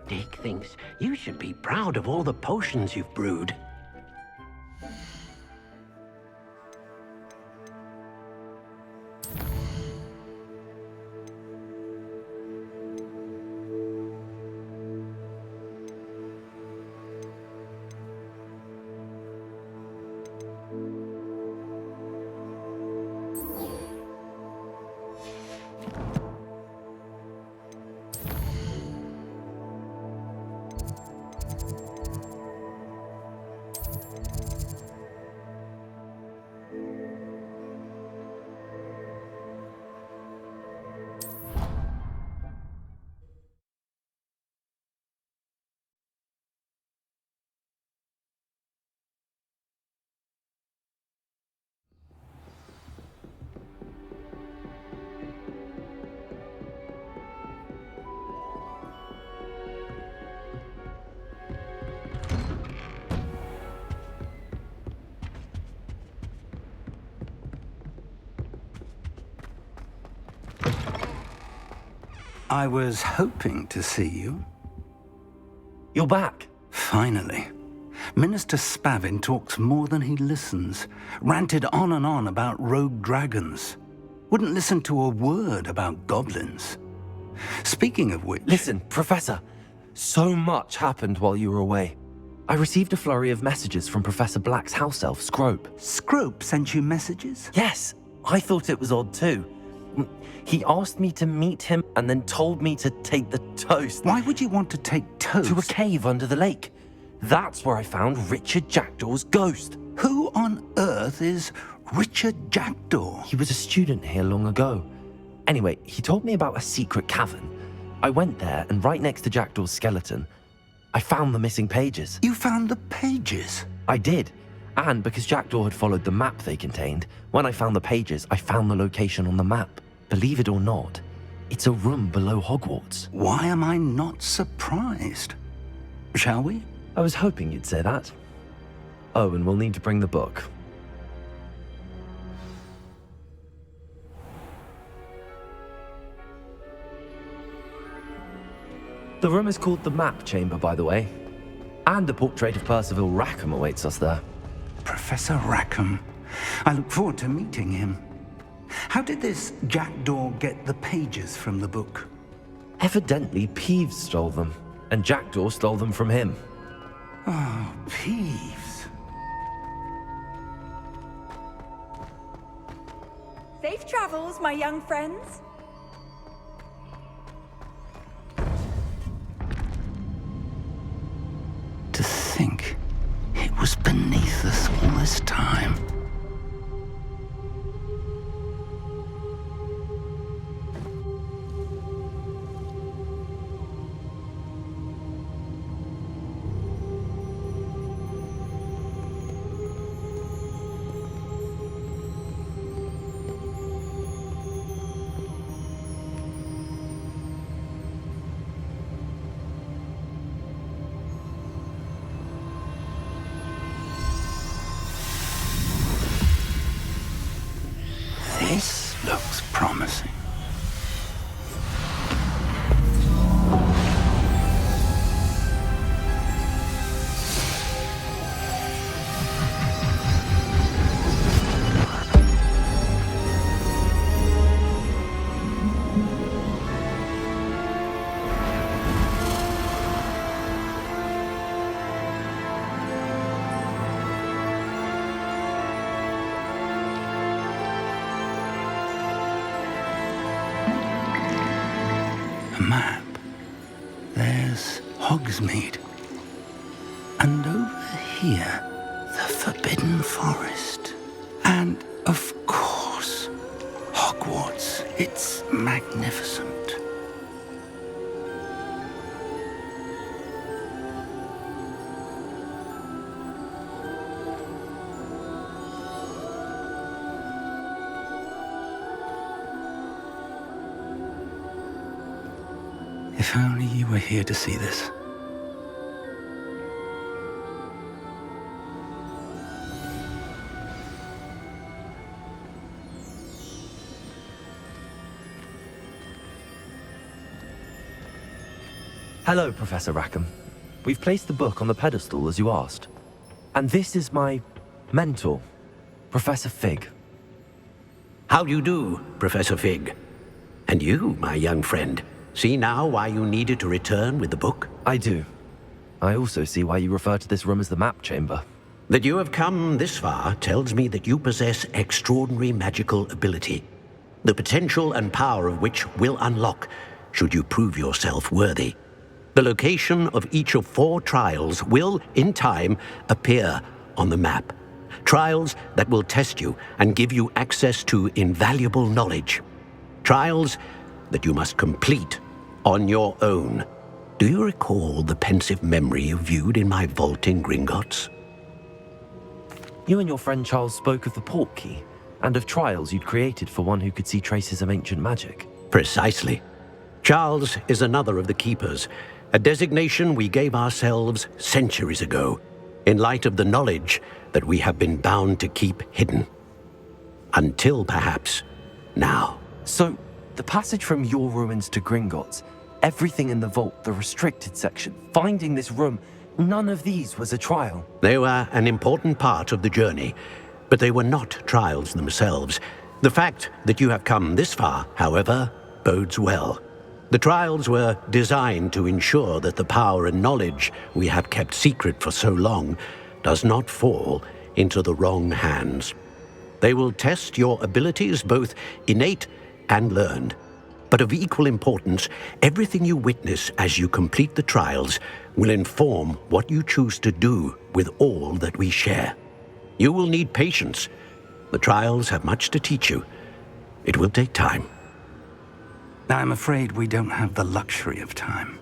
Dick thinks you should be proud of all the potions you've brewed. I was hoping to see you. You're back. Finally. Minister Spavin talks more than he listens. Ranted on and on about rogue dragons. Wouldn't listen to a word about goblins. Speaking of which... Listen, Professor. So much happened while you were away. I received a flurry of messages from Professor Black's house elf, Scrope. Scrope sent you messages? Yes, I thought it was odd too. He asked me to meet him and then told me to take the toast. Why would you want to take toast? To a cave under the lake. That's where I found Richard Jackdaw's ghost. Who on earth is Richard Jackdaw? He was a student here long ago. Anyway, he told me about a secret cavern. I went there, and right next to Jackdaw's skeleton, I found the missing pages. You found the pages? I did. And because Jackdaw had followed the map they contained, when I found the pages, I found the location on the map. Believe it or not, it's a room below Hogwarts. Why am I not surprised? Shall we? I was hoping you'd say that. Oh, and we'll need to bring the book. The room is called the Map Chamber, by the way. And the portrait of Percival Rackham awaits us there. Professor Rackham. I look forward to meeting him. How did this Jackdaw get the pages from the book? Evidently, Peeves stole them, and Jackdaw stole them from him. Oh, Peeves. Safe travels, my young friends. To think it was beneath us all this time. This looks promising. Map. There's Hogsmeade. And over here, the Forbidden Forest. And, of course, Hogwarts. It's magnificent. If only you were here to see this. Hello, Professor Rackham. We've placed the book on the pedestal as you asked. And this is my mentor, Professor Fig. How do you do, Professor Fig? And you, my young friend, see now why you needed to return with the book? I do. I also see why you refer to this room as the map chamber. That you have come this far tells me that you possess extraordinary magical ability, the potential and power of which will unlock should you prove yourself worthy. The location of each of 4 trials will, in time, appear on the map. Trials that will test you and give you access to invaluable knowledge. Trials that you must complete on your own. Do you recall the pensive memory you viewed in my vault in Gringotts? You and your friend Charles spoke of the port key, and of trials you'd created for one who could see traces of ancient magic. Precisely. Charles is another of the Keepers, a designation we gave ourselves centuries ago, in light of the knowledge that we have been bound to keep hidden. Until, perhaps, now. So, the passage from your ruins to Gringotts, everything in the vault, the restricted section, finding this room, none of these was a trial. They were an important part of the journey, but they were not trials themselves. The fact that you have come this far, however, bodes well. The trials were designed to ensure that the power and knowledge we have kept secret for so long does not fall into the wrong hands. They will test your abilities, both innate and learned. But of equal importance, everything you witness as you complete the trials will inform what you choose to do with all that we share. You will need patience. The trials have much to teach you. It will take time. I'm afraid we don't have the luxury of time.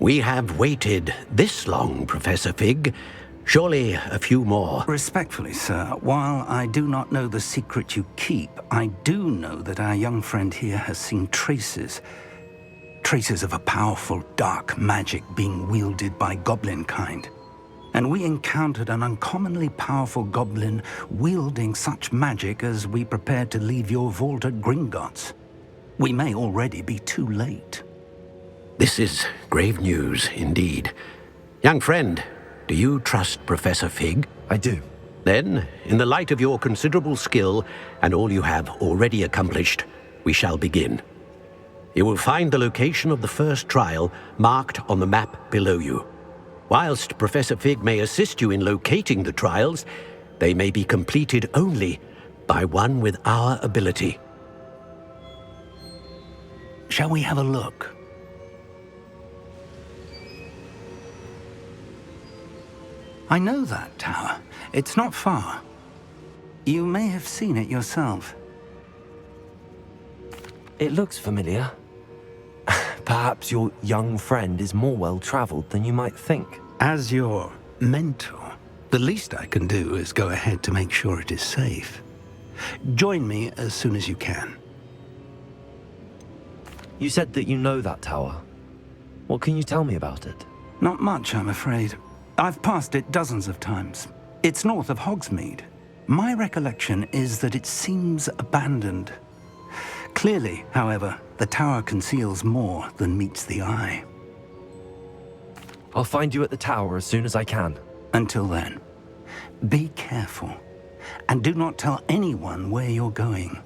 We have waited this long, Professor Fig. Surely a few more. Respectfully, sir, while I do not know the secret you keep, I do know that our young friend here has seen traces of a powerful dark magic being wielded by goblin kind. And we encountered an uncommonly powerful goblin wielding such magic as we prepared to leave your vault at Gringotts. We may already be too late. This is grave news indeed. Young friend, do you trust Professor Fig? I do. Then, in the light of your considerable skill and all you have already accomplished, we shall begin. You will find the location of the first trial marked on the map below you. Whilst Professor Fig may assist you in locating the trials, they may be completed only by one with our ability. Shall we have a look? I know that tower. It's not far. You may have seen it yourself. It looks familiar. Perhaps your young friend is more well-traveled than you might think. As your mentor, the least I can do is go ahead to make sure it is safe. Join me as soon as you can. You said that you know that tower. What can you tell me about it? Not much, I'm afraid. I've passed it dozens of times. It's north of Hogsmeade. My recollection is that it seems abandoned. Clearly, however, the tower conceals more than meets the eye. I'll find you at the tower as soon as I can. Until then, be careful, and do not tell anyone where you're going.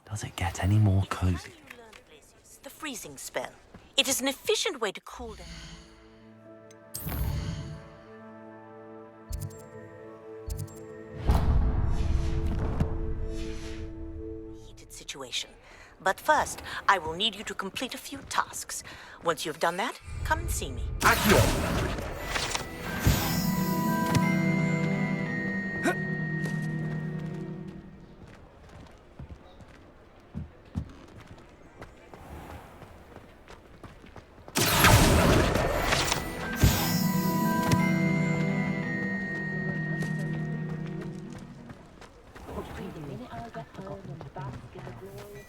Does it get any more How do cozy? you learn Blasius, the freezing spell? It is an efficient way to cool down. Heated situation. But first, I will need you to complete a few tasks. Once you have done that, come and see me.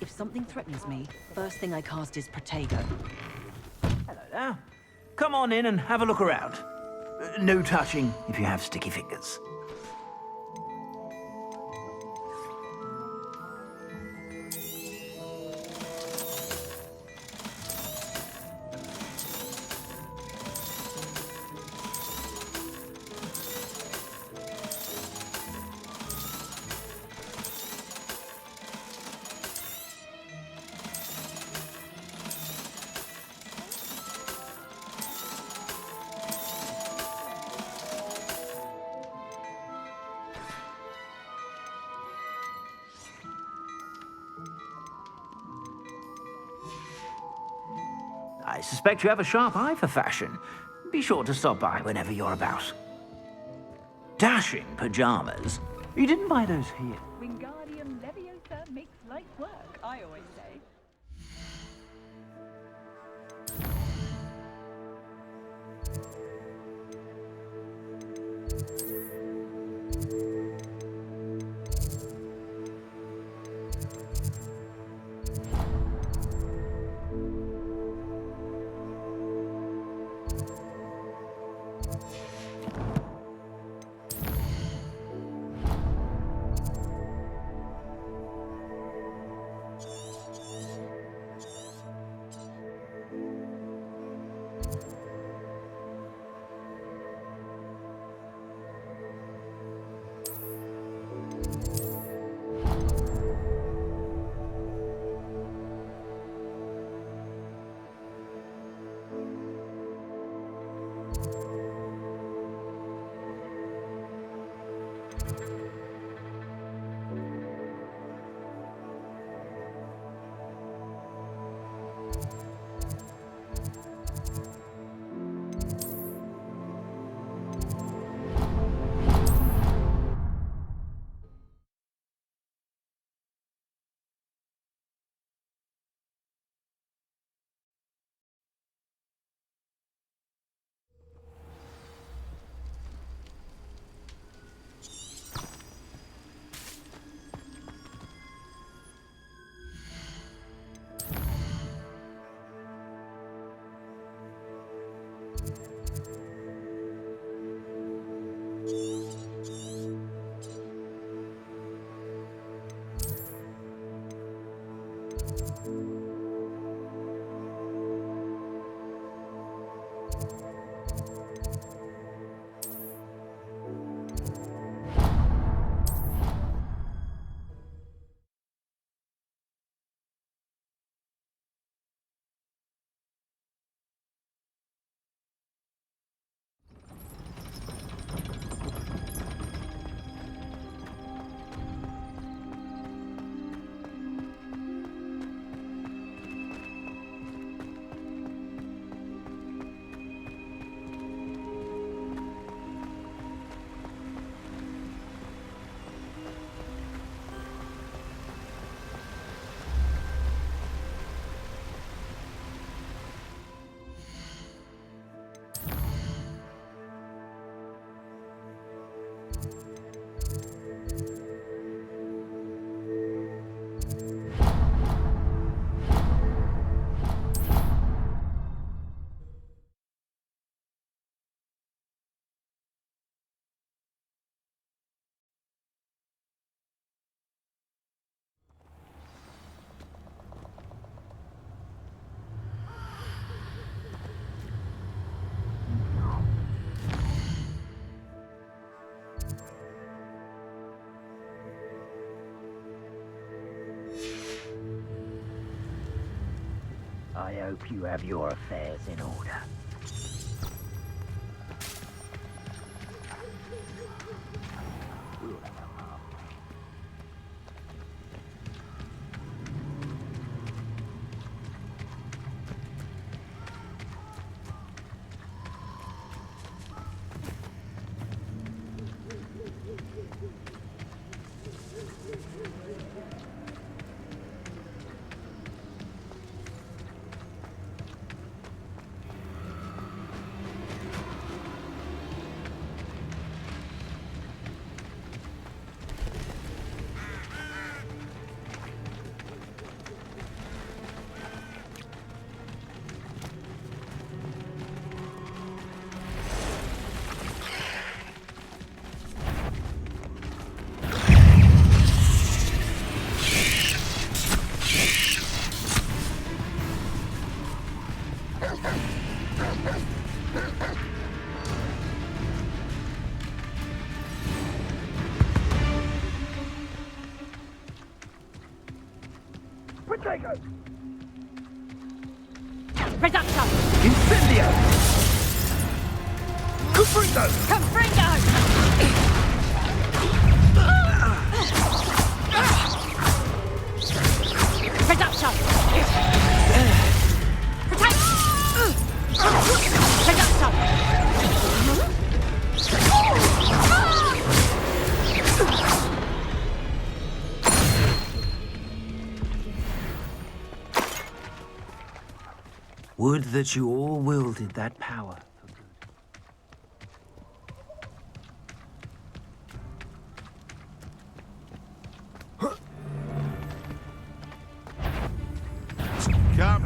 If something threatens me, first thing I cast is Protego. Hello there. Come on in and have a look around. No touching if you have sticky fingers. I suspect you have a sharp eye for fashion. Be sure to stop by whenever you're about. Dashing pajamas. You didn't buy those here. Wingardium Leviosa makes light work, I always say. hope you have your affairs in order. Reduction! Incendio! Confringo! Confringo! Reduction! Protect! Reduction! Would that you all wielded that power for good. Come.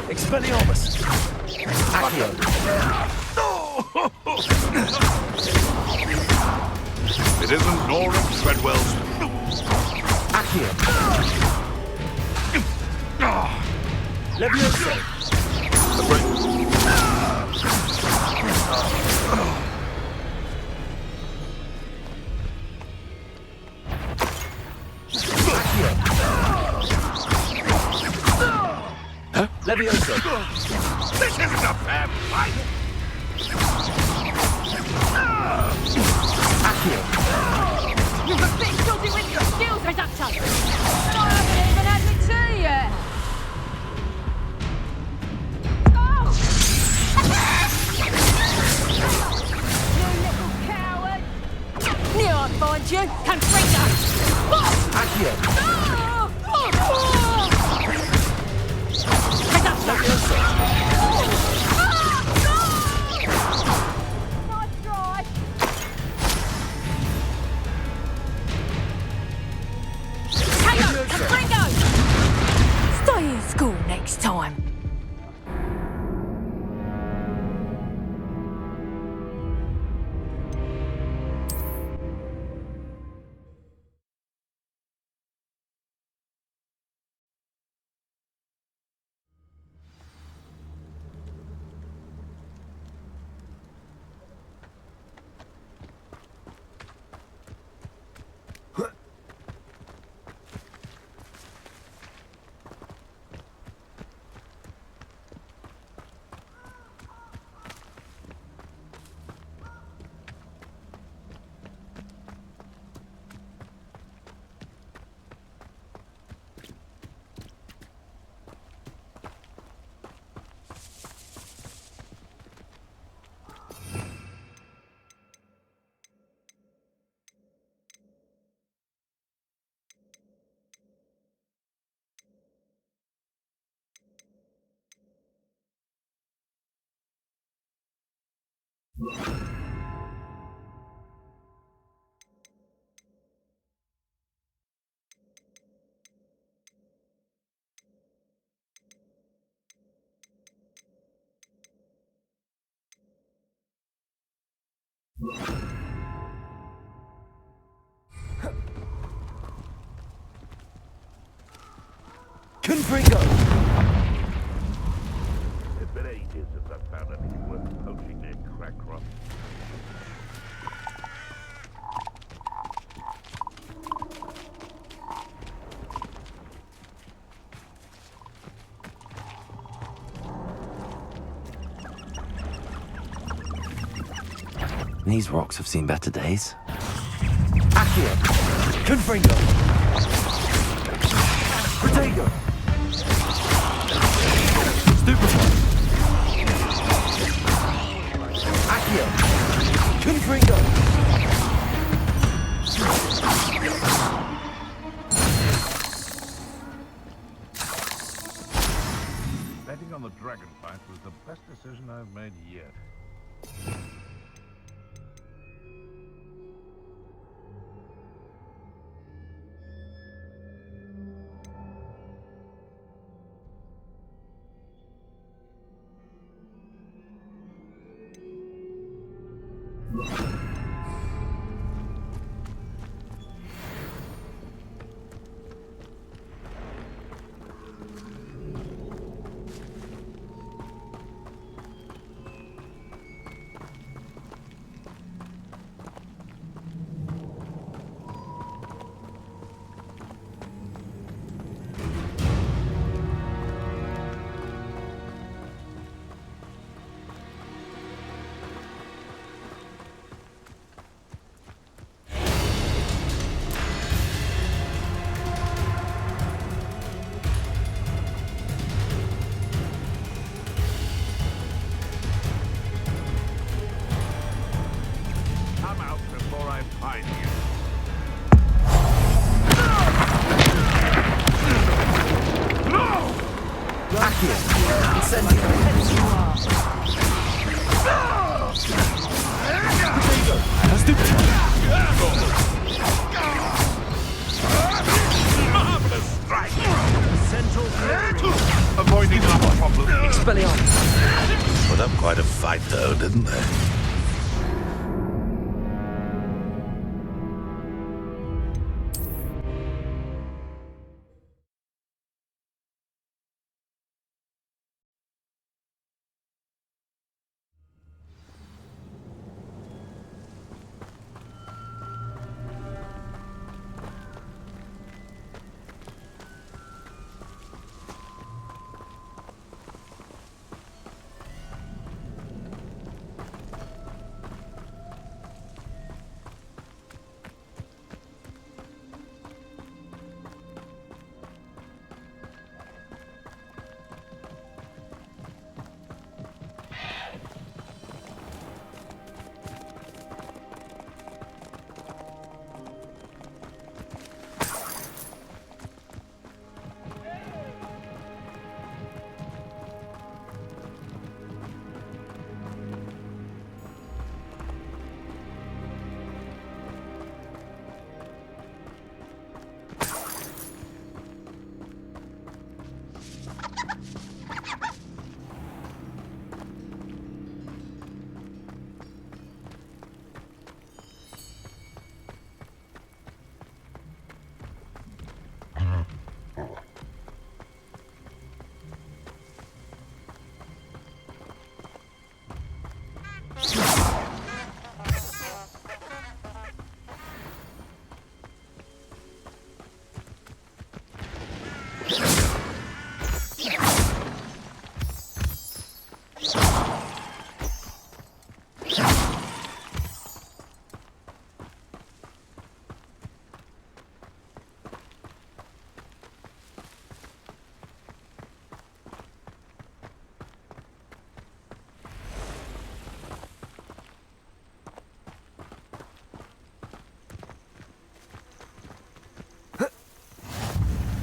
Expelliarmus! Accio! It isn't Nora Treadwell's. Accio! Levioso! Levioso! This isn't a fair fight! Accio! You've a bit dodgy with your skills, Reduction! And I haven't even had my tea yet! You little coward! Knew I'd find you! Confringo! Accio! Reduction! Stay in school next time. Confringo! It's been ages since I've found any Rackham. These rocks have seen better days. Accio! Confringo! Protego! Stupefy! Accio! Confringo! Betting on the dragon fight was the best decision I've made yet. Come out before I find you. Accio! Incendio! Protego! Stupefy! Marvelous strike! Avoiding our problem. Expelliarmus! Put up quite a fight, though, didn't they?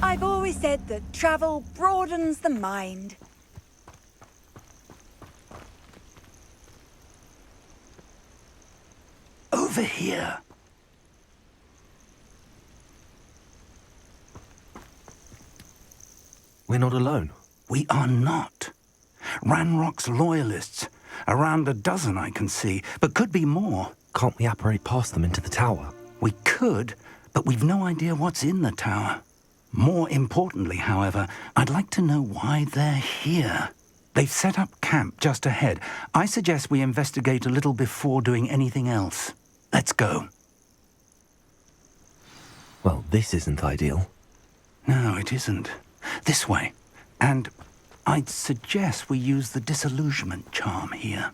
I've always said that travel broadens the mind. Over here. We're not alone. We are not. Ranrock's loyalists. Around a dozen I can see, but could be more. Can't we apparate past them into the tower? We could, but we've no idea what's in the tower. More importantly, however, I'd like to know why they're here. They've set up camp just ahead. I suggest we investigate a little before doing anything else. Let's go. Well, this isn't ideal. No, it isn't. This way. And I'd suggest we use the disillusionment charm here.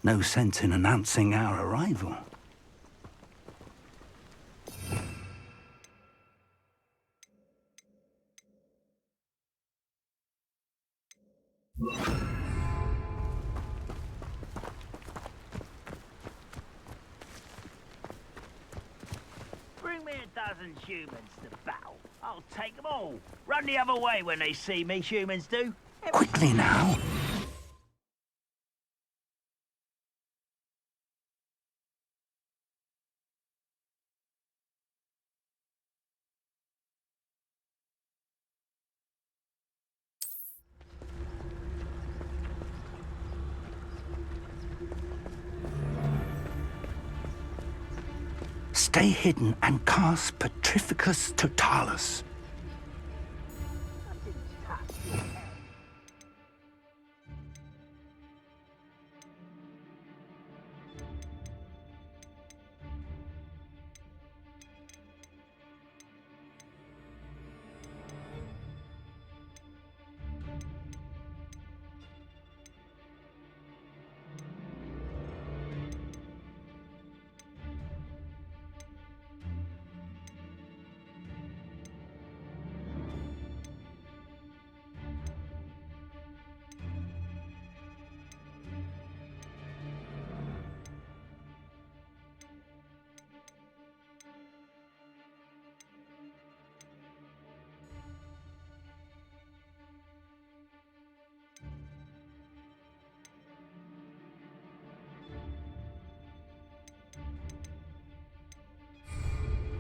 No sense in announcing our arrival. Bring me a dozen humans to battle. I'll take them all. Run the other way when they see me, humans do. Quickly now. Stay hidden and cast Petrificus Totalis.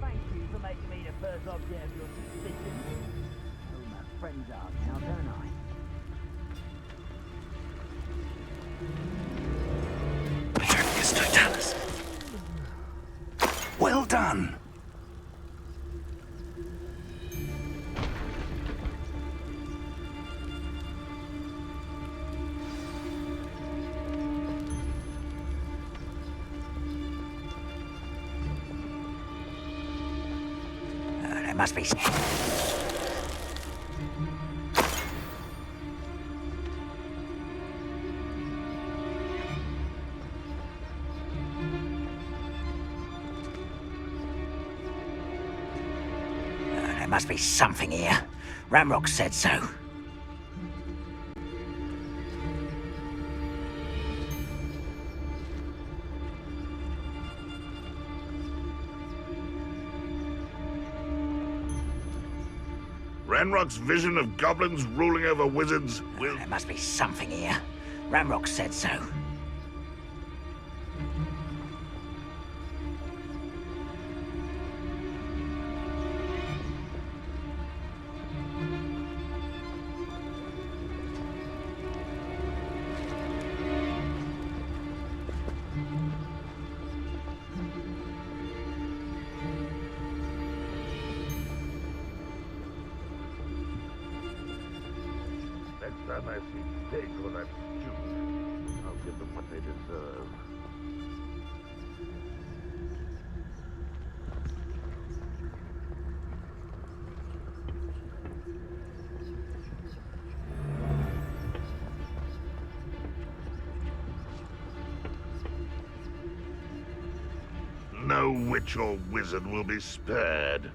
Thank you for making me the first object of your suspicion. Who my friends are now, don't I? Petrificus Totalis. Well done. There must be... there must be something here. Ramrock said so. Ranrock's vision of goblins ruling over wizards will... There must be something here. Ramrock said so. Next time I see Pig or that student, I'll give them what they deserve. No witch or wizard will be spared.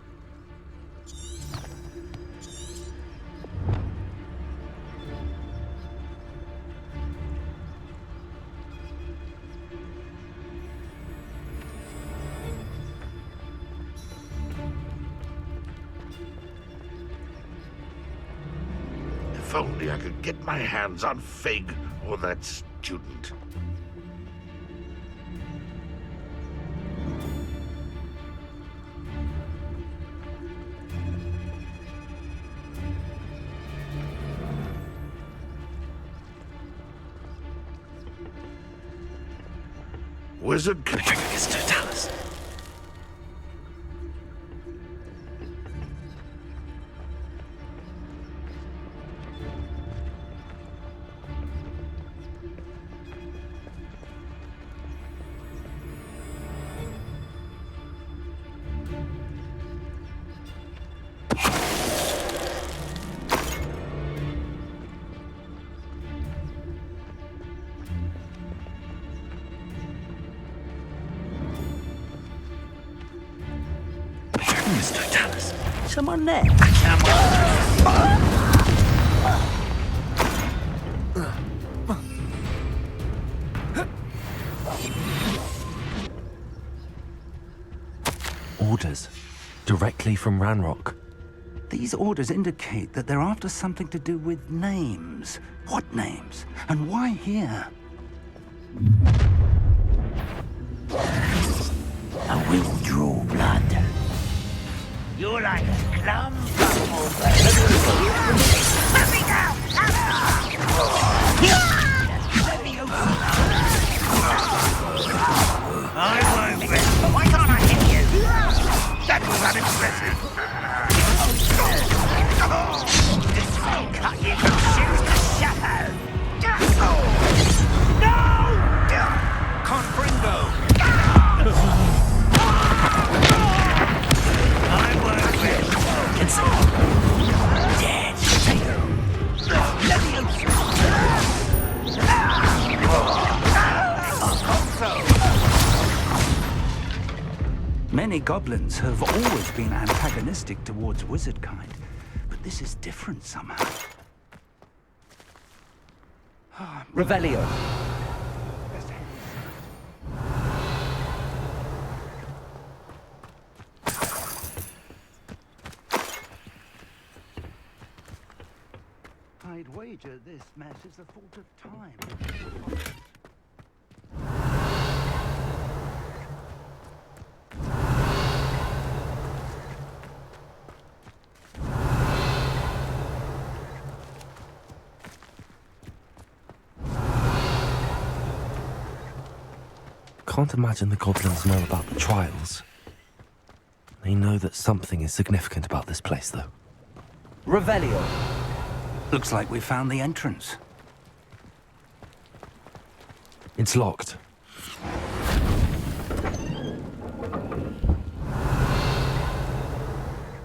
If only I could get my hands on Fig or that student. Wizard Petrificus Totalis. Someone there? Come on. Orders. Directly from Ranrock. These orders indicate that they're after something to do with names. What names? And why here? I will draw blood. You're like a clump of I won't win. Why can't I hit you? That was unimpressive. This will cut you from shoes to shadow. No! Confringo! I won't win. Dead. Take her. Many goblins have always been antagonistic towards wizard kind, but this is different somehow. Revelio. I'd wager this mess is the fault of time. Can't imagine the goblins know about the trials. They know that something is significant about this place, though. Revelio. Looks like we found the entrance. It's locked.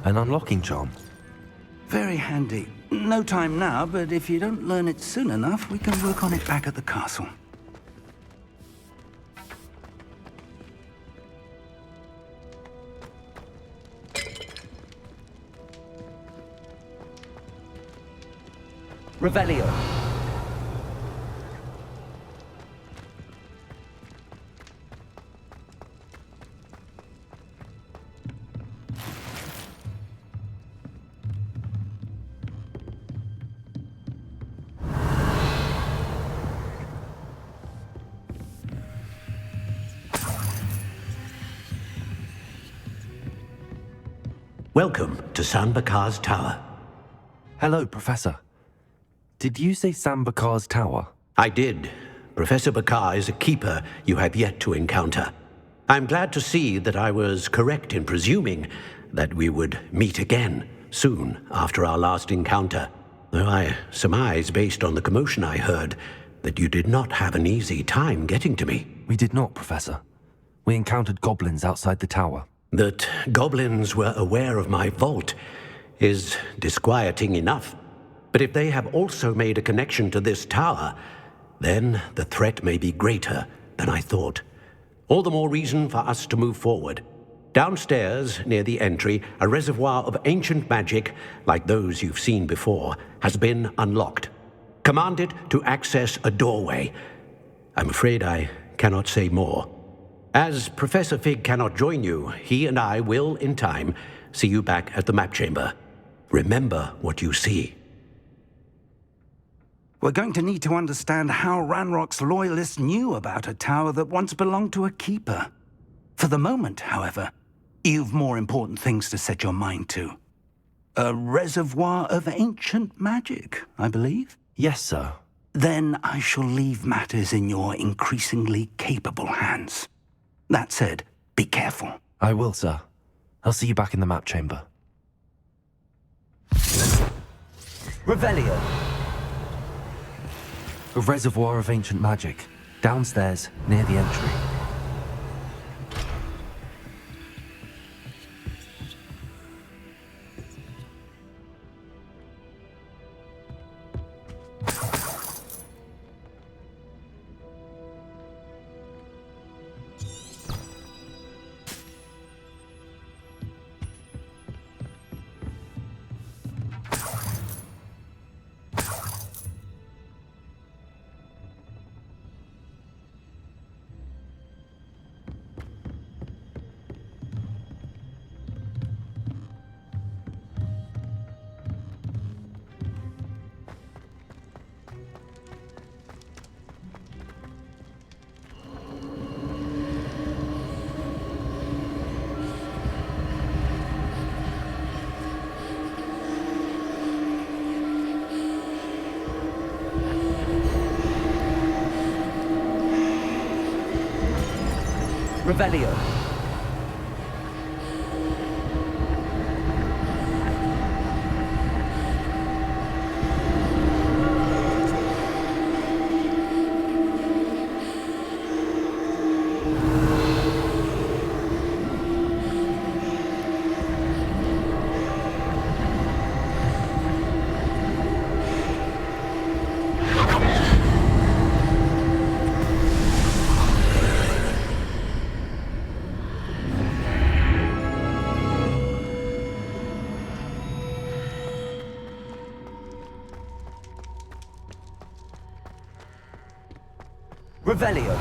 An unlocking charm. Very handy. No time now, but if you don't learn it soon enough, we can work on it back at the castle. Revelio. Welcome to Sanbakar's Tower. Hello, Professor. Did you say Sambakar's tower? I did. Professor Bakar is a keeper you have yet to encounter. I'm glad to see that I was correct in presuming that we would meet again soon after our last encounter, though I surmise, based on the commotion I heard, that you did not have an easy time getting to me. We did not, Professor. We encountered goblins outside the tower. That goblins were aware of my vault is disquieting enough. But if they have also made a connection to this tower, then the threat may be greater than I thought. All the more reason for us to move forward. Downstairs, near the entry, a reservoir of ancient magic, like those you've seen before, has been unlocked. Command it to access a doorway. I'm afraid I cannot say more. As Professor Fig cannot join you, he and I will, in time, see you back at the map chamber. Remember what you see. We're going to need to understand how Ranrock's loyalists knew about a tower that once belonged to a keeper. For the moment, however, you've more important things to set your mind to. A reservoir of ancient magic, I believe? Yes, sir. Then I shall leave matters in your increasingly capable hands. That said, be careful. I will, sir. I'll see you back in the map chamber. Revelio. A reservoir of ancient magic, downstairs, near the entry. Revelio. Revelio.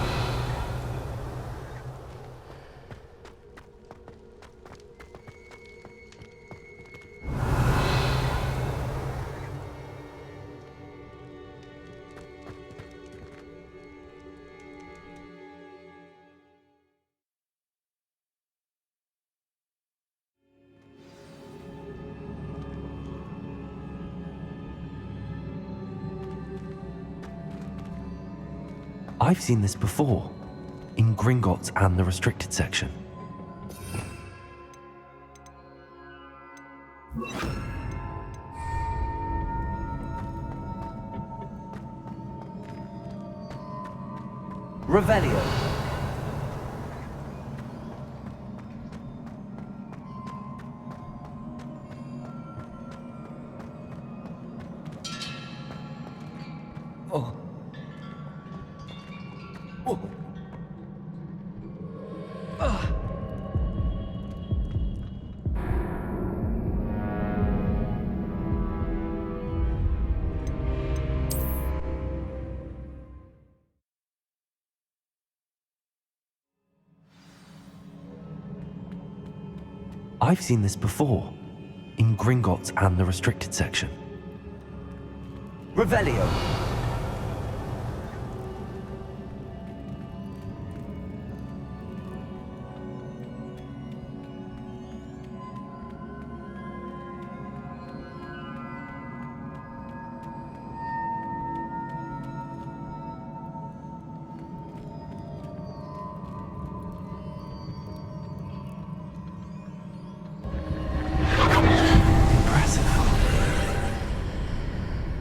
I've seen this before, in Gringotts and the restricted section. Revelio. Oh. Oh. I've seen this before, in Gringotts and the restricted section. Revelio.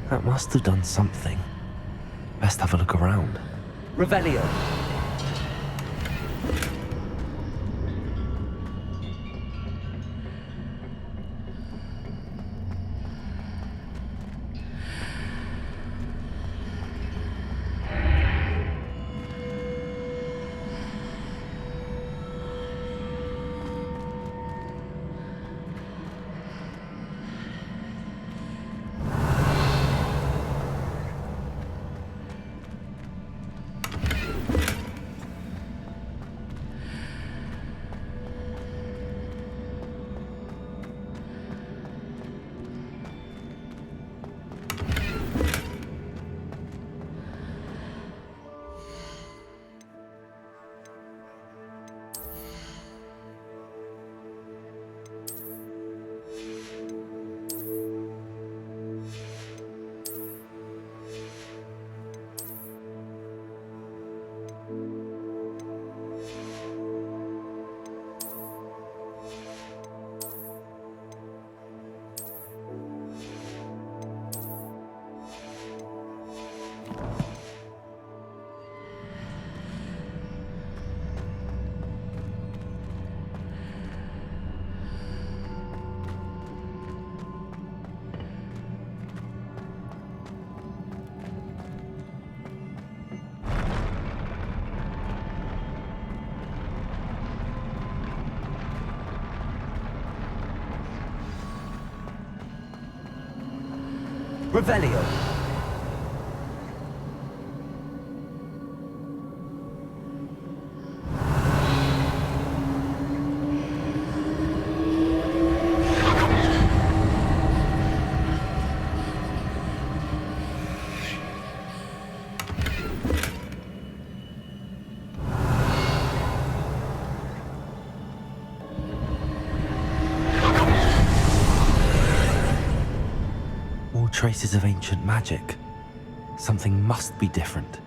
That must have done something. Best have a look around. Revelio. Revelio. Traces of ancient magic. Something must be different.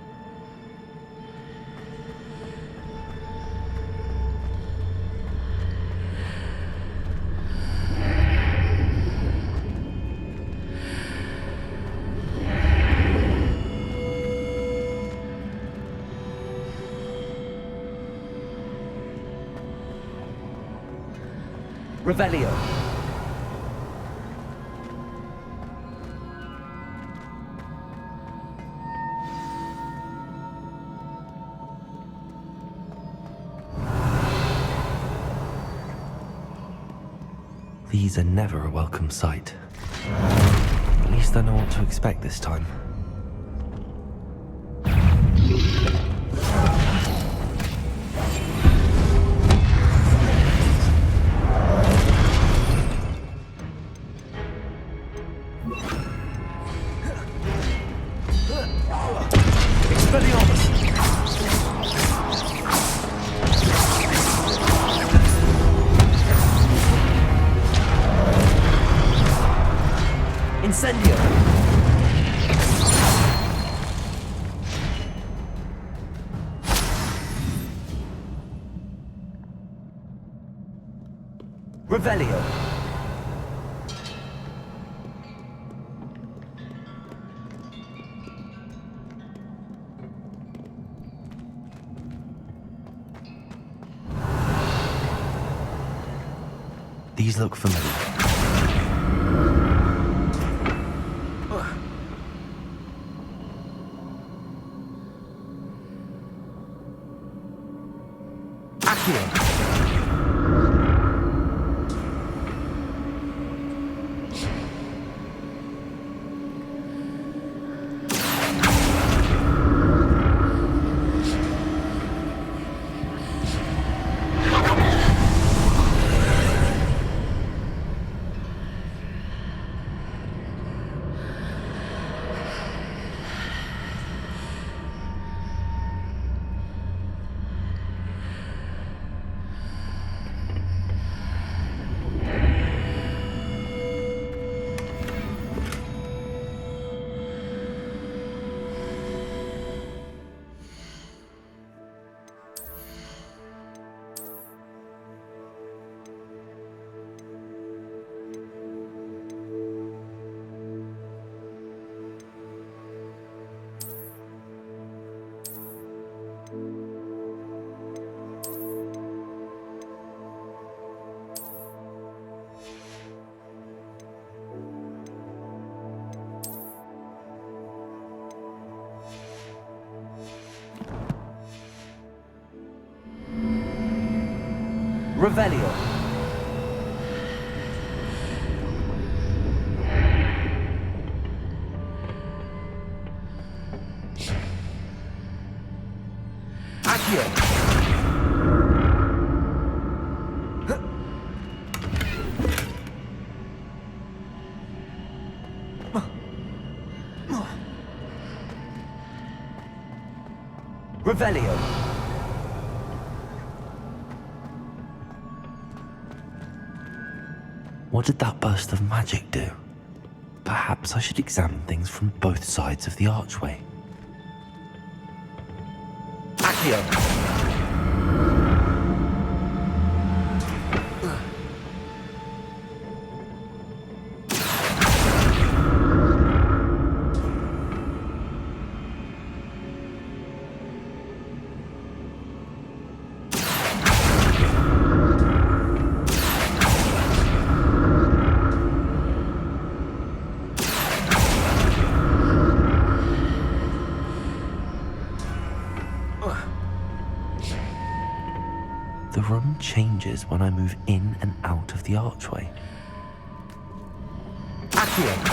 Revelio. These are never a welcome sight. At least I know what to expect this time. Incendio! Revelio! These look familiar. Revelio. Accio. Revelio. What did that burst of magic do? Perhaps I should examine things from both sides of the archway. Accio! The room changes when I move in and out of the archway. Accio!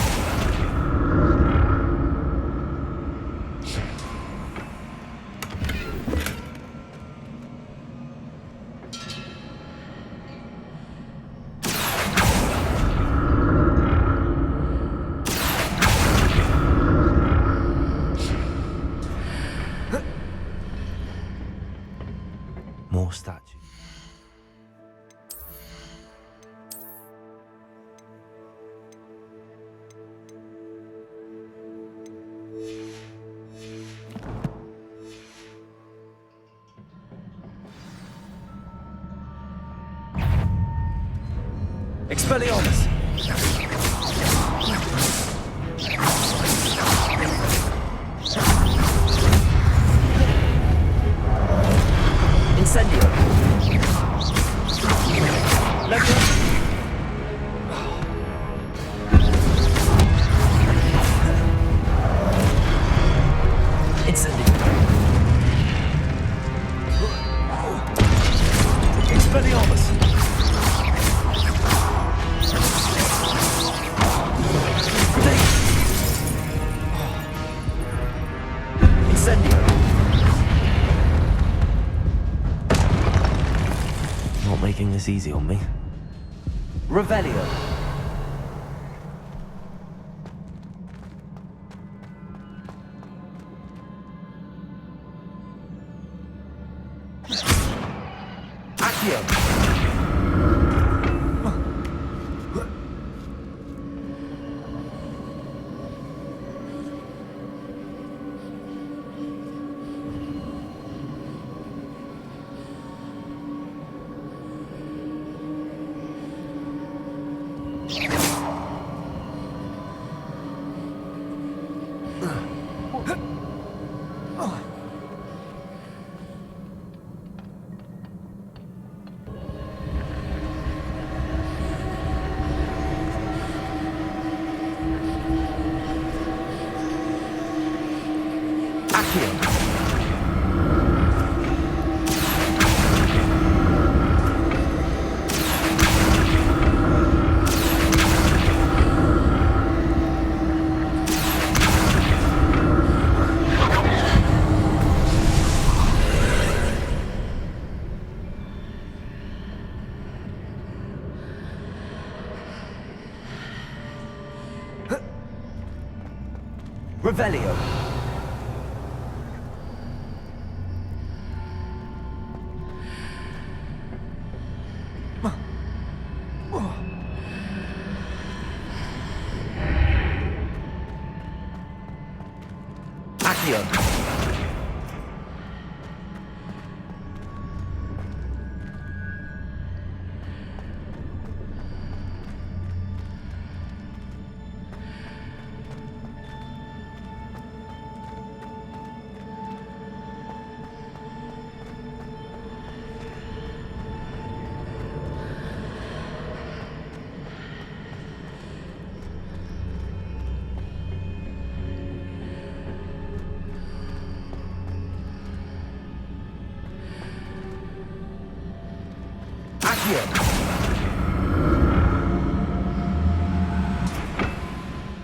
More statues. Expelliarmus! Incendio! Lewatin! this easy on me. Revelio. Accio. Revelio. Accio.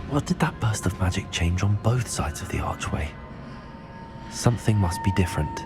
What did that burst of magic change on both sides of the archway? Something must be different.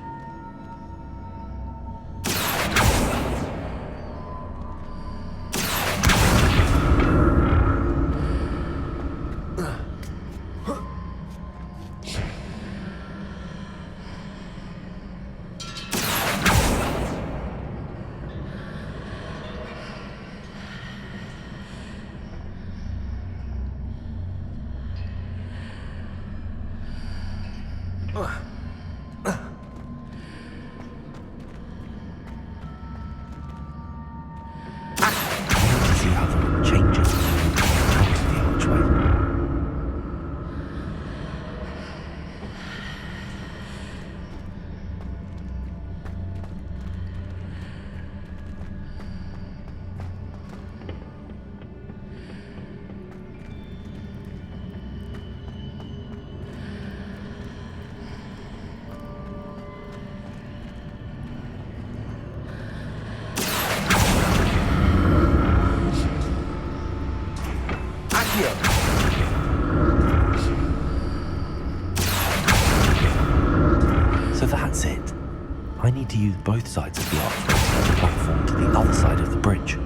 So that's it. I need to use both sides of the archway to get the platform to the other side of the bridge.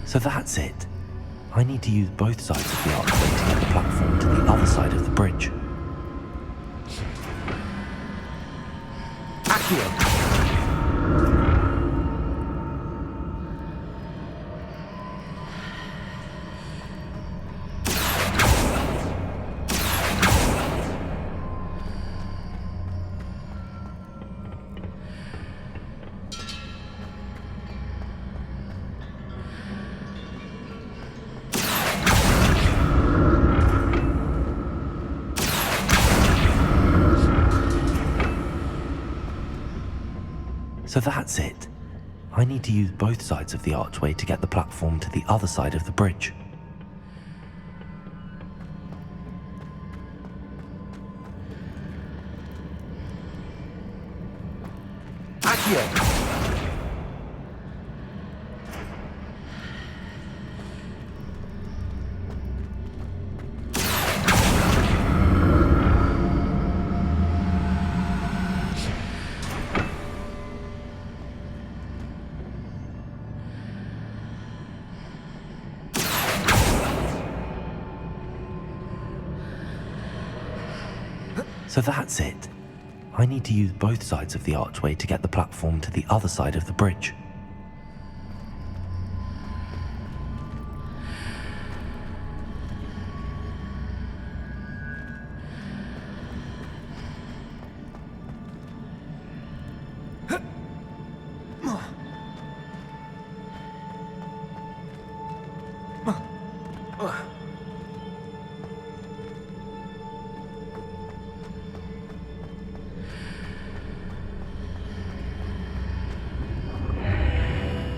So that's it. I need to use both sides of the archway to get the platform to the other side of the bridge. Accio! So that's it. I need to use both sides of the archway to get the platform to the other side of the bridge. Accio! So that's it. I need to use both sides of the archway to get the platform to the other side of the bridge.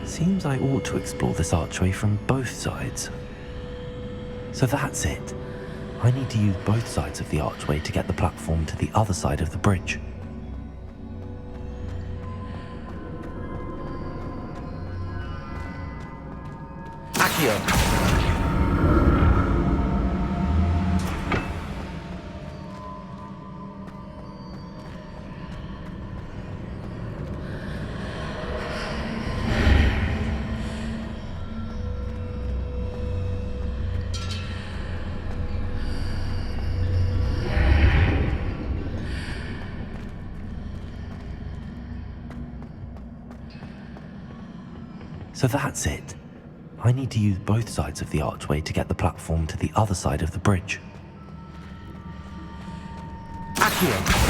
Seems I ought to explore this archway from both sides. So that's it. I need to use both sides of the archway to get the platform to the other side of the bridge. Accio! So that's it. I need to use both sides of the archway to get the platform to the other side of the bridge. Accio!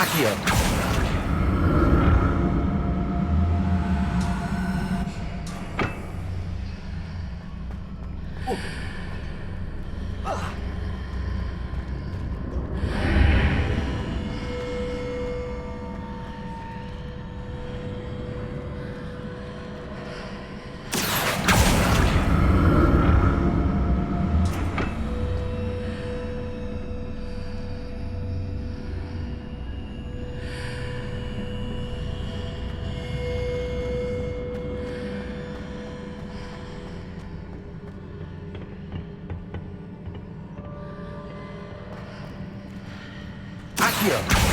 Accio! Accio!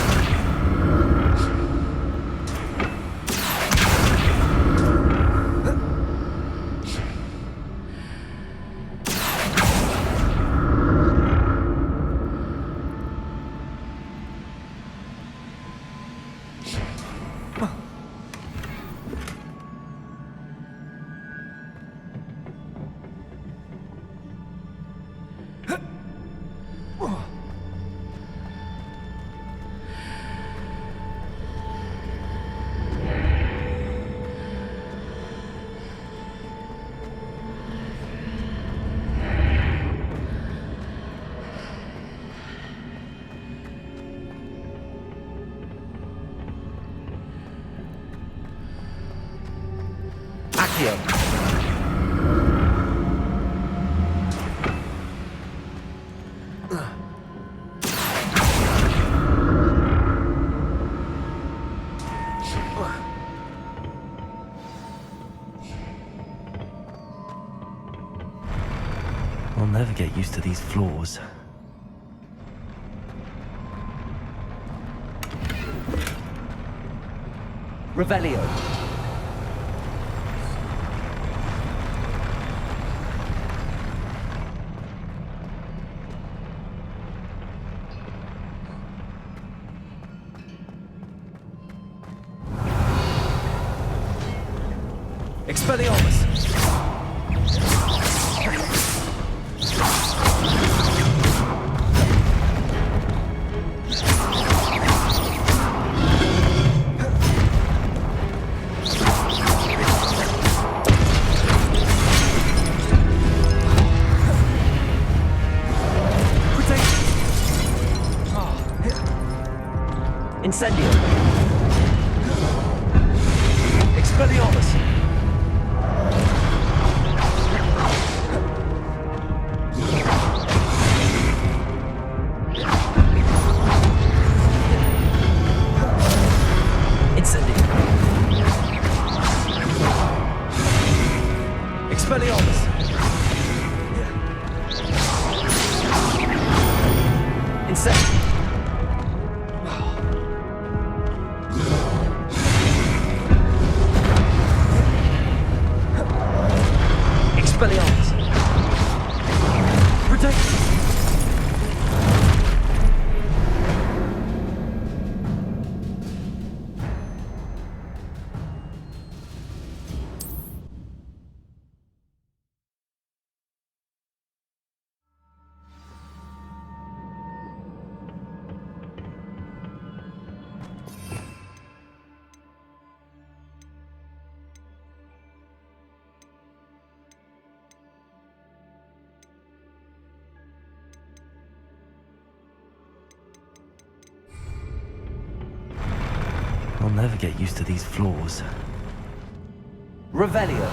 I'll never get used to these floors. Revelio. Expelliarmus. Incendio. Expelliarmus. Incendio. Expelliarmus. Incendio. Expelliarmus. Protect. I'll never get used to these floors. Revelio.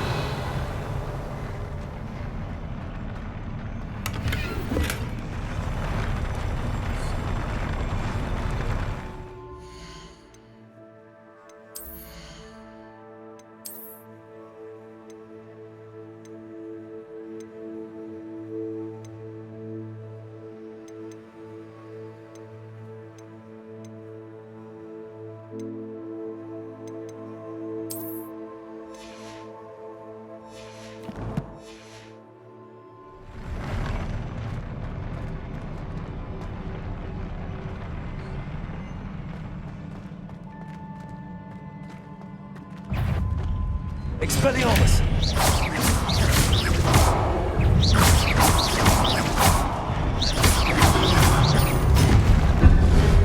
Expelliarmus.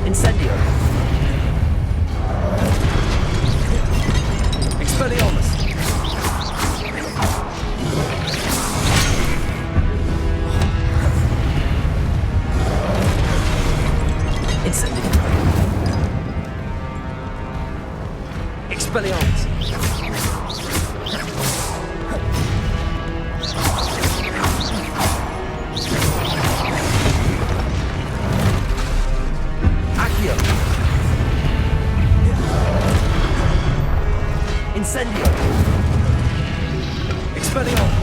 Incendio. Expelliarmus. Incendio. Expelliarmus. Incendio. Expelliarmus.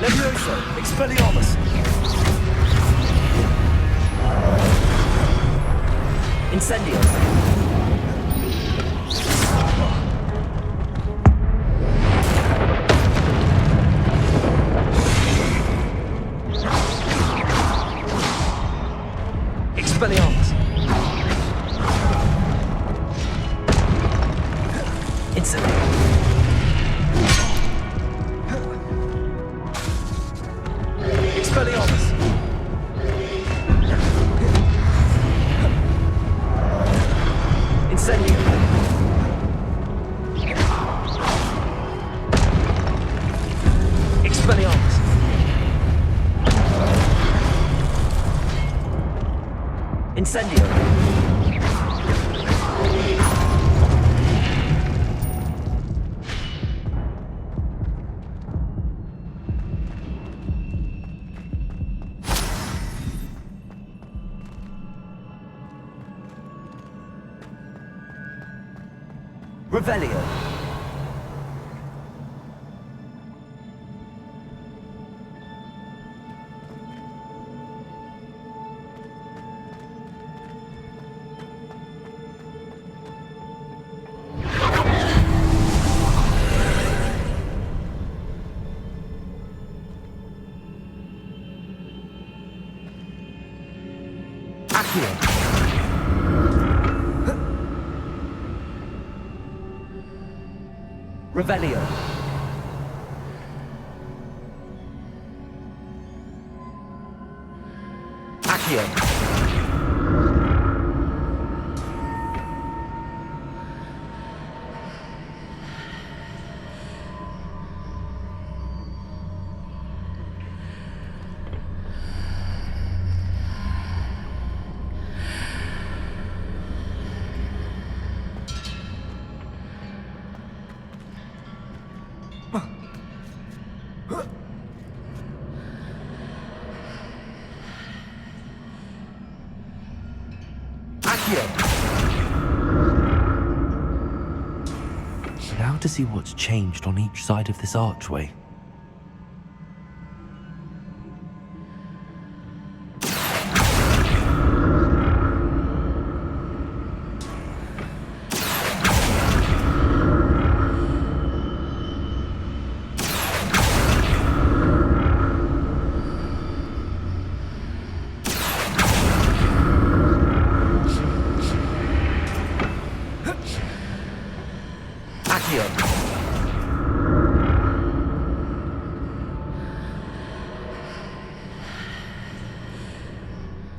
Levioso. Expelliarmus. Incendio. Incendio. Revelio. Revelio. Accio. Now to see what's changed on each side of this archway.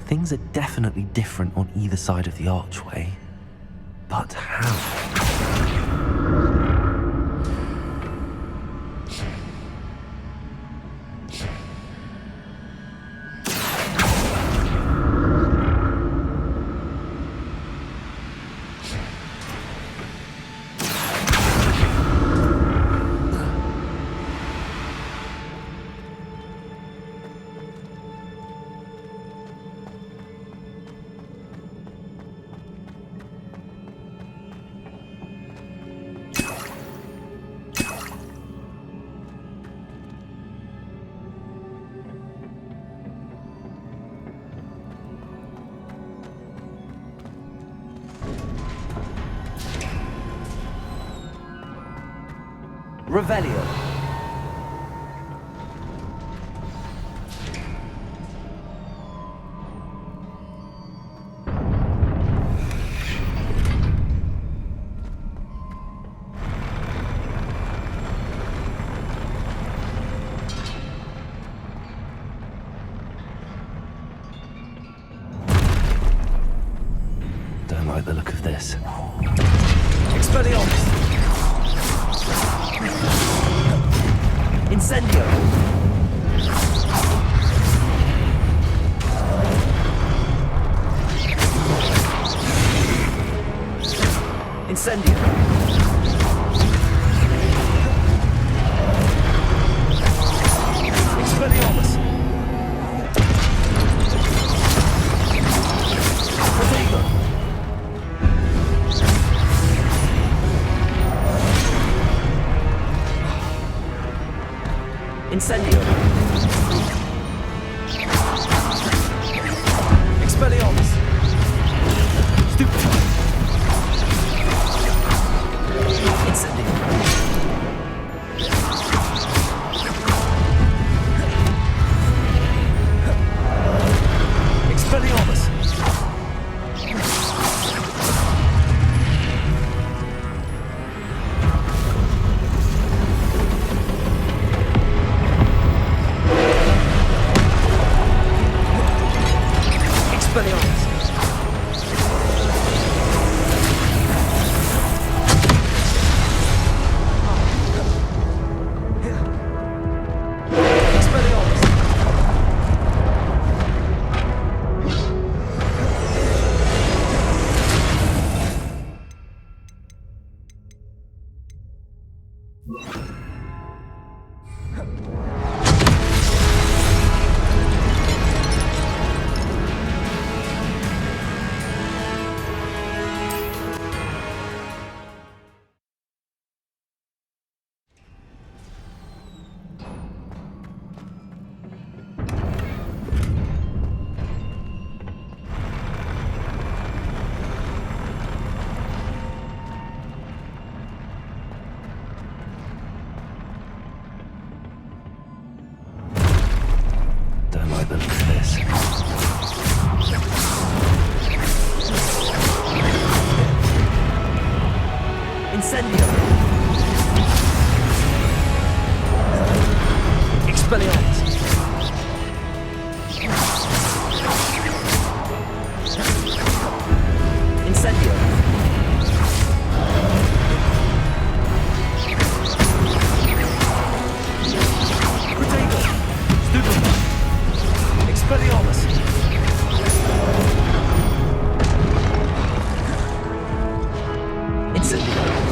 Things are definitely different on either side of the archway. But how? Revelio. Don't like the look of this. Expelliarmus. Incendio. Incendio. Expelliarmus. Protego. Incendio. Expelliarmus. Stupid. Incendio. Expelliarmus. Expelliarmus. Expelliarmus! Incendio! Protego! Stupefy! Expelliarmus! Incendio!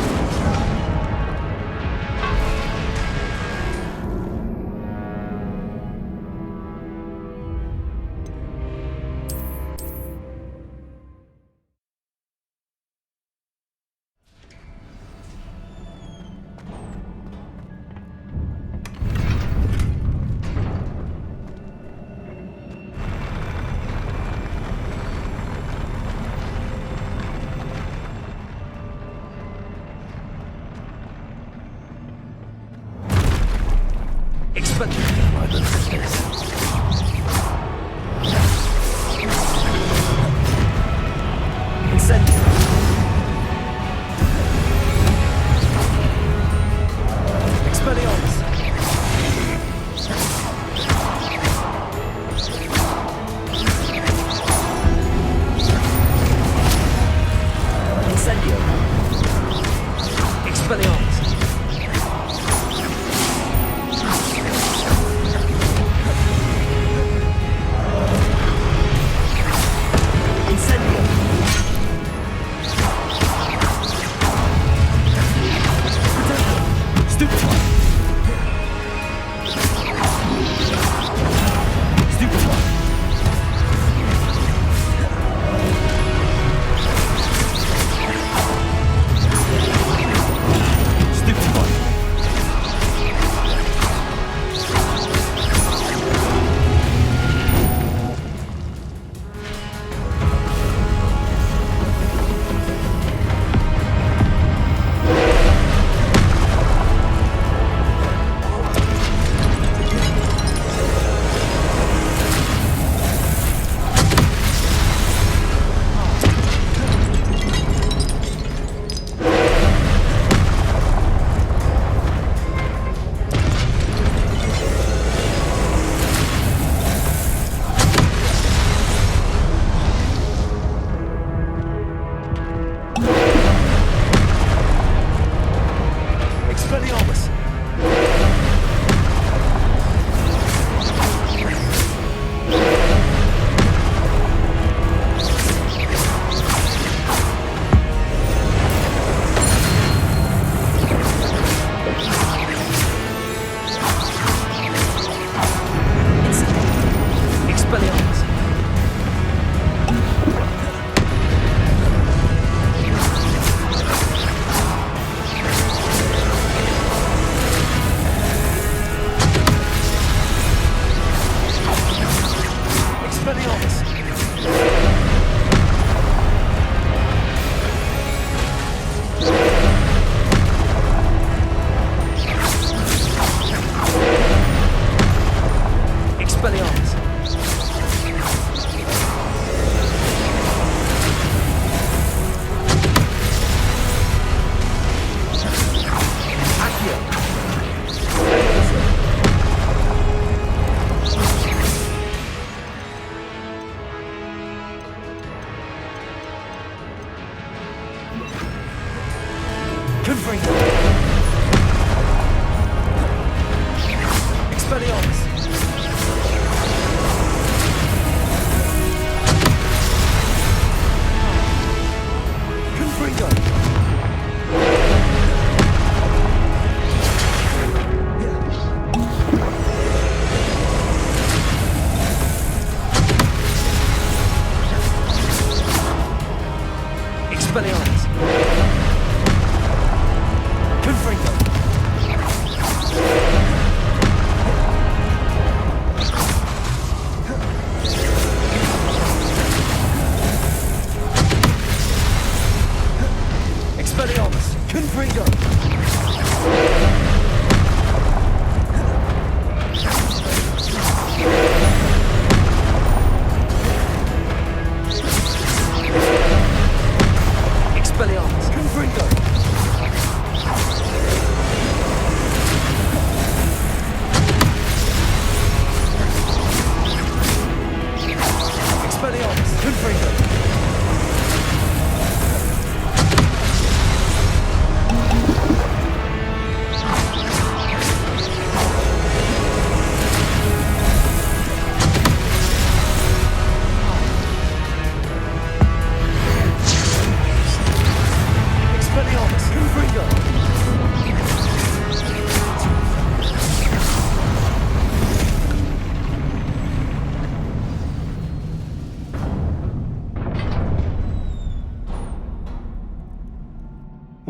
Why look at this? Incendio! Expelliarmus! Incendio! Expelliarmus!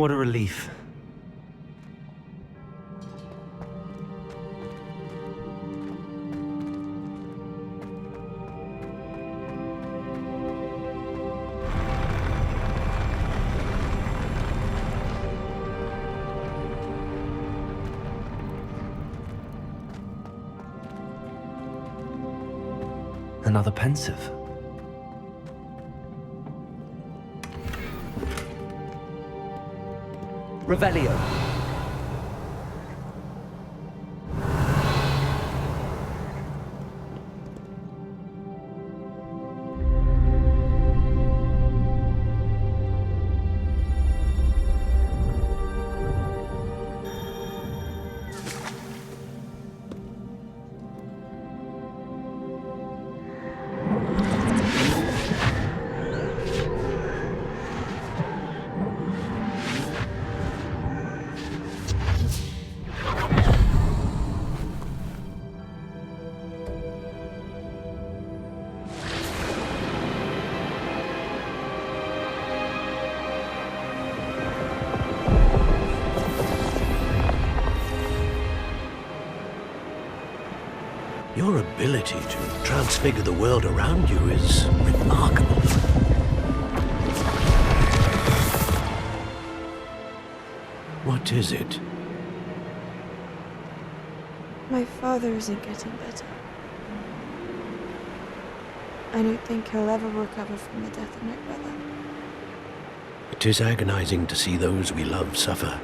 What a relief. Another pensive. Revelio. Your ability to transfigure the world around you is remarkable. What is it? My father isn't getting better. I don't think he'll ever recover from the death of my brother. It is agonizing to see those we love suffer.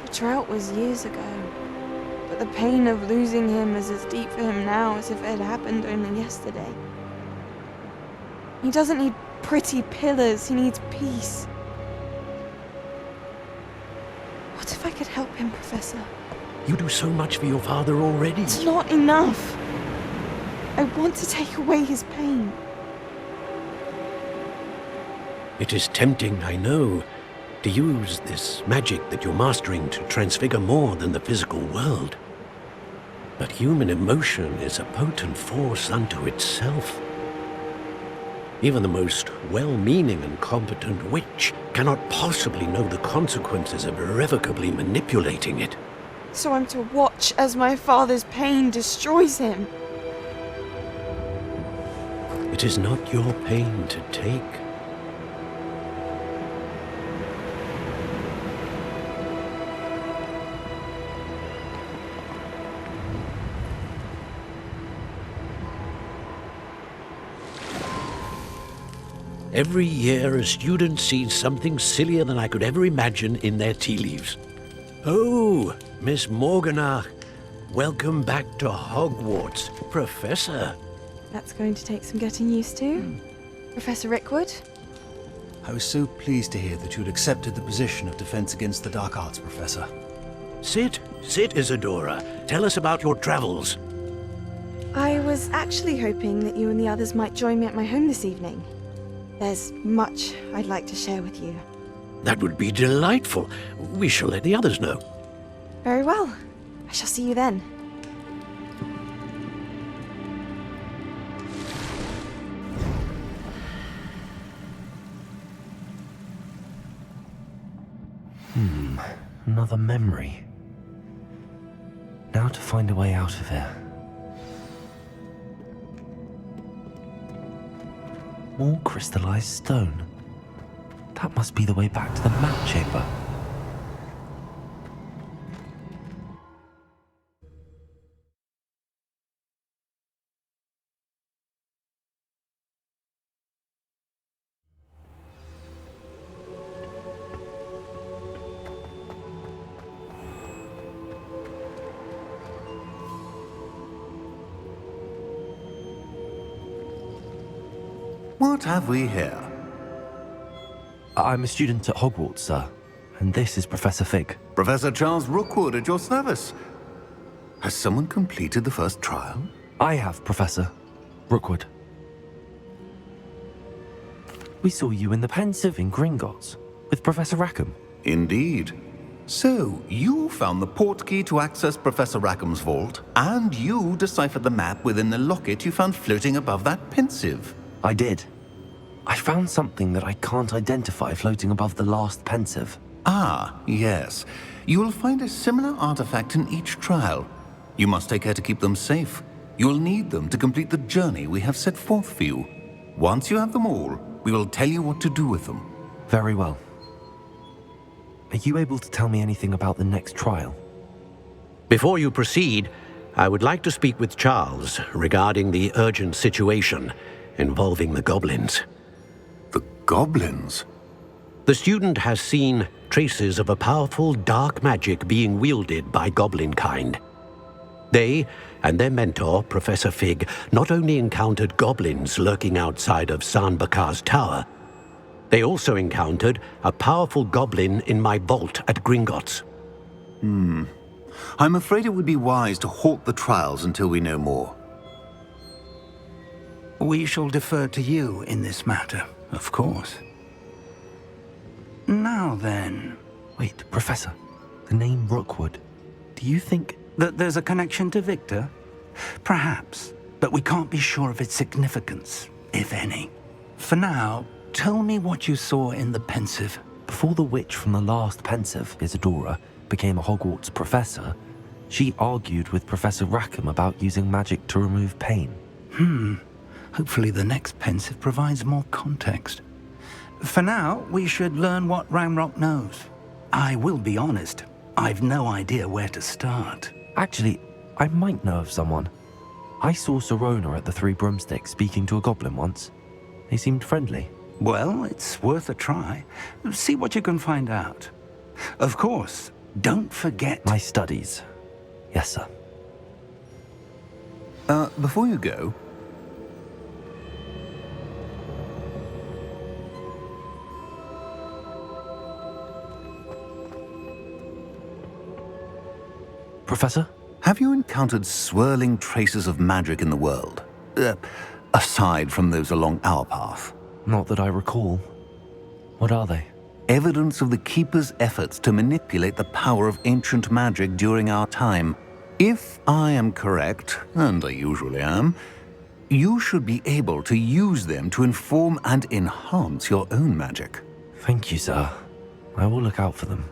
The drought was years ago, but the pain of losing him is as deep for him now as if it had happened only yesterday. He doesn't need pretty pillars, he needs peace. What if I could help him, Professor? You do so much for your father already. It's not enough. I want to take away his pain. It is tempting, I know, to use this magic that you're mastering to transfigure more than the physical world. But human emotion is a potent force unto itself. Even the most well-meaning and competent witch cannot possibly know the consequences of irrevocably manipulating it. So I'm to watch as my father's pain destroys him. It is not your pain to take. Every year, a student sees something sillier than I could ever imagine in their tea leaves. Oh, Miss Morganach, welcome back to Hogwarts, Professor. That's going to take some getting used to. Professor Rickwood? I was so pleased to hear that you'd accepted the position of Defense Against the Dark Arts, Professor. Sit, Isadora. Tell us about your travels. I was actually hoping that you and the others might join me at my home this evening. There's much I'd like to share with you. That would be delightful. We shall let the others know. Very well. I shall see you then. Another memory. Now to find a way out of here. More crystallized stone. That must be the way back to the map chamber. What have we here? I'm a student at Hogwarts, sir. And this is Professor Fig. Professor Charles Rookwood at your service. Has someone completed the first trial? I have, Professor Rookwood. We saw you in the Pensive in Gringotts with Professor Rackham. Indeed. So, you found the portkey to access Professor Rackham's vault, and you deciphered the map within the locket you found floating above that Pensive. I did. I found something that I can't identify floating above the last pensive. Ah, yes. You will find a similar artifact in each trial. You must take care to keep them safe. You'll need them to complete the journey we have set forth for you. Once you have them all, we will tell you what to do with them. Very well. Are you able to tell me anything about the next trial? Before you proceed, I would like to speak with Charles regarding the urgent situation involving the goblins. The goblins? The student has seen traces of a powerful dark magic being wielded by goblin kind. They and their mentor, Professor Fig, not only encountered goblins lurking outside of Sanbakar's tower, they also encountered a powerful goblin in my vault at Gringotts. I'm afraid it would be wise to halt the trials until we know more. We shall defer to you in this matter, of course. Now then... Wait, Professor. The name Rookwood. Do you think... that there's a connection to Victor? Perhaps, but we can't be sure of its significance, if any. For now, tell me what you saw in the pensive. Before the witch from the last pensive, Isadora, became a Hogwarts professor, she argued with Professor Rackham about using magic to remove pain. Hopefully the next pensive provides more context. For now, we should learn what Ranrock knows. I will be honest, I've no idea where to start. Actually, I might know of someone. I saw Serona at the Three Broomsticks speaking to a goblin once. They seemed friendly. Well, it's worth a try. See what you can find out. Of course, don't forget... My studies. Yes, sir. Before you go... Professor? Have you encountered swirling traces of magic in the world? Aside from those along our path? Not that I recall. What are they? Evidence of the Keeper's efforts to manipulate the power of ancient magic during our time. If I am correct, and I usually am, you should be able to use them to inform and enhance your own magic. Thank you, sir. I will look out for them.